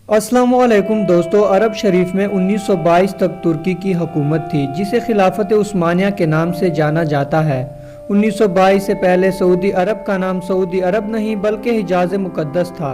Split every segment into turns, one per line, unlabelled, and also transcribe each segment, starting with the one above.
अस्सलामुअलैकुम दोस्तों, अरब शरीफ में 1922 तक तुर्की की हुकूमत थी जिसे खिलाफत उस्मानिया के नाम से जाना जाता है। 1922 से पहले सऊदी अरब का नाम सऊदी अरब नहीं बल्कि हिजाज मुक़द्दस था।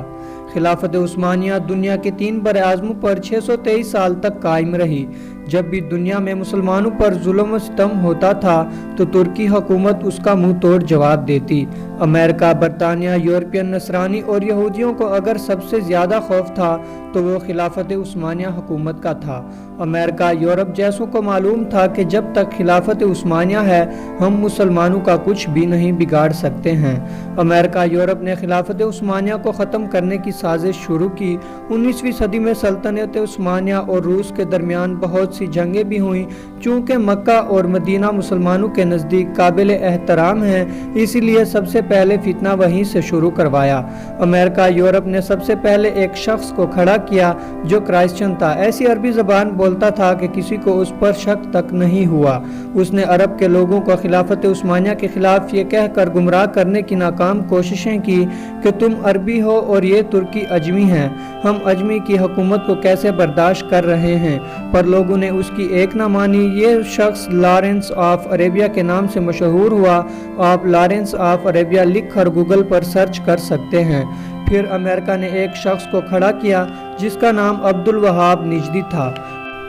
खिलाफत उस्मानिया दुनिया के 3 बरआज़मों पर 623 साल तक कायम रही। जब भी दुनिया में मुसलमानों पर जुल्म व सितम होता था तो तुर्की हुकूमत उसका मुंह तोड़ जवाब देती। अमेरिका, बरतानिया, यूरोपियन, नसरानी और यहूदियों को अगर सबसे ज़्यादा खौफ था तो वो खिलाफत उस्मानिया हुकूमत का था। अमेरिका, यूरोप जैसों को मालूम था कि जब तक खिलाफत उस्मानिया है हम मुसलमानों का कुछ भी नहीं बिगाड़ सकते हैं। अमेरिका, यूरोप ने खिलाफत उस्मानिया को ख़त्म करने की साजिश शुरू की। 19वीं सदी में सल्तनत उस्मानिया और रूस के दरमियान बहुत सी जंगें भी हुईं। चूँकि मक्का और मदीना मुसलमानों के नज़दीक काबिल एहतराम हैं, इसीलिए सबसे पहले फितना वहीं से शुरू करवाया। अमेरिका, यूरोप ने सबसे पहले एक शख्स को खड़ा किया जो क्राइश्चियन था। ऐसी अरबी ज़बान बोलता था कि किसी को उस पर शक तक नहीं हुआ। उसने अरब के लोगों को खिलाफत उस्मानिया के खिलाफ ये कहकर गुमराह करने की नाकाम कोशिशें की कि तुम अरबी हो और ये तुर्की अजमी हैं, हम अजमी की हुकूमत को कैसे बर्दाश्त कर रहे हैं। पर लोगों ने उसकी एक ना मानी। ये शख्स लॉरेंस ऑफ अरेबिया के नाम से मशहूर हुआ। आप लॉरेंस ऑफ अरेबिया लिख कर गूगल पर सर्च कर सकते हैं। फिर अमेरिका ने एक शख्स को खड़ा किया जिसका नाम अब्दुल वहाब निजदी था।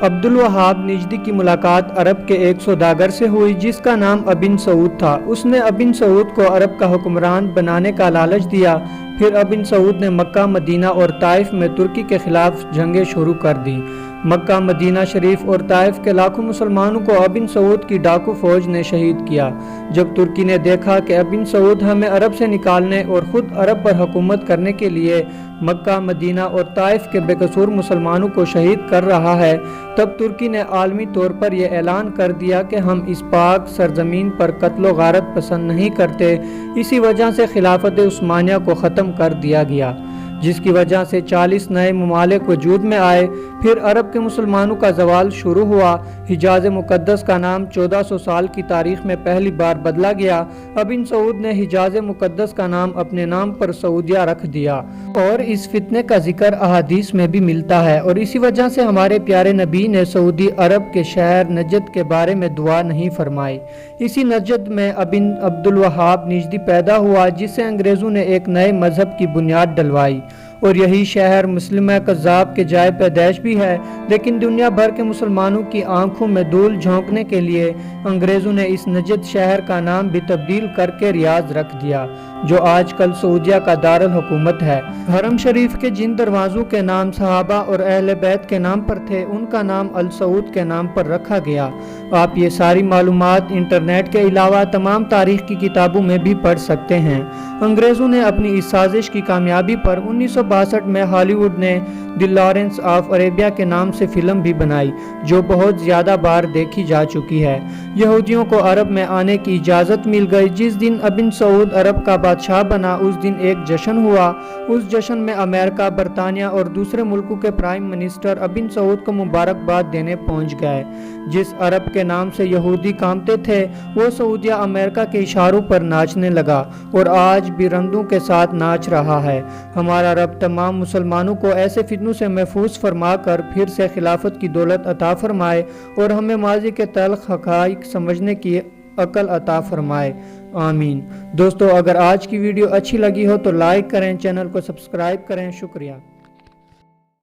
अब्दुल वहाब निजदी की मुलाकात अरब के एक सौदागर से हुई जिसका नाम अबिन सऊद था। उसने अबिन सऊद को अरब का हुक्मरान बनाने का लालच दिया। फिर अबिन सऊद ने मक्का, मदीना और ताइफ में तुर्की के खिलाफ जंगें शुरू कर दी। मक्का, मदीना शरीफ और ताइफ के लाखों मुसलमानों को अबिन सऊद की डाकू फौज ने शहीद किया। जब तुर्की ने देखा कि अबिन सऊद हमें अरब से निकालने और ख़ुद अरब पर हुकूमत करने के लिए मक्का, मदीना और ताइफ के बेकसूर मुसलमानों को शहीद कर रहा है, तब तुर्की ने आलमी तौर पर यह ऐलान कर दिया कि हम इस पाक सरजमीन पर कत्ल गारत पसंद नहीं करते। इसी वजह से खिलाफत उस्मानिया को ख़त्म कर दिया गया, जिसकी वजह से 40 नए ममालिक वजूद में आए। फिर अरब के मुसलमानों का जवाल शुरू हुआ। हिजाज मुक़द्दस का नाम 1400 साल की तारीख में पहली बार बदला गया। अबिन सऊद ने हिजाज मुक़द्दस का नाम अपने नाम पर सऊदिया रख दिया और इस फितने का जिक्र अहादीस में भी मिलता है। और इसी वजह से हमारे प्यारे नबी ने सऊदी अरब के शहर नजद के बारे में दुआ नहीं फरमाई। इसी नजद में अबिन अब्दुल वहाब निजदी पैदा हुआ जिससे अंग्रेज़ों ने एक नए मजहब की बुनियाद डलवाई। और यही शहर मुस्लिम कज़्ज़ाब के जाए पैदाइश भी है। लेकिन दुनिया भर के मुसलमानों की आंखों में धूल झोंकने के लिए अंग्रेज़ों ने इस नजद शहर का नाम भी तब्दील करके रियाज रख दिया, जो आजकल सऊदिया का दारुल हुकूमत है। हरम शरीफ के जिन दरवाज़ों के नाम सहाबा और अहले बैत के नाम पर थे उनका नाम अल सऊद के नाम पर रखा गया। आप ये सारी मालूमात इंटरनेट के अलावा तमाम तारीख की किताबों में भी पढ़ सकते हैं। अंग्रेज़ों ने अपनी इस साजिश की कामयाबी पर 1962 में हॉलीवुड ने द लॉरेंस ऑफ अरेबिया के नाम से फिल्म भी बनाई, जो बहुत ज़्यादा बार देखी जा चुकी है। यहूदियों को अरब में आने की इजाज़त मिल गई। जिस दिन अबिन सऊद अरब का बादशाह बना उस दिन एक जश्न हुआ। उस जश्न में अमेरिका, बरतानिया और दूसरे मुल्कों के प्राइम मिनिस्टर अबिन सऊद को मुबारकबाद देने पहुंच गए। जिस अरब के नाम से यहूदी कांपते थे वो सऊदिया अमेरिका के इशारों पर नाचने लगा और आज भी रंगों के साथ नाच रहा है। हमारा रब तमाम मुसलमानों को ऐसे फितनों से महफूज फरमा कर फिर से खिलाफत की दौलत अता फरमाए और हमें माजी के तल्ख हक़ाइक़ समझने की अकल अता फरमाए। आमीन। दोस्तों, अगर आज की वीडियो अच्छी लगी हो तो लाइक करें, चैनल को सब्सक्राइब करें। शुक्रिया।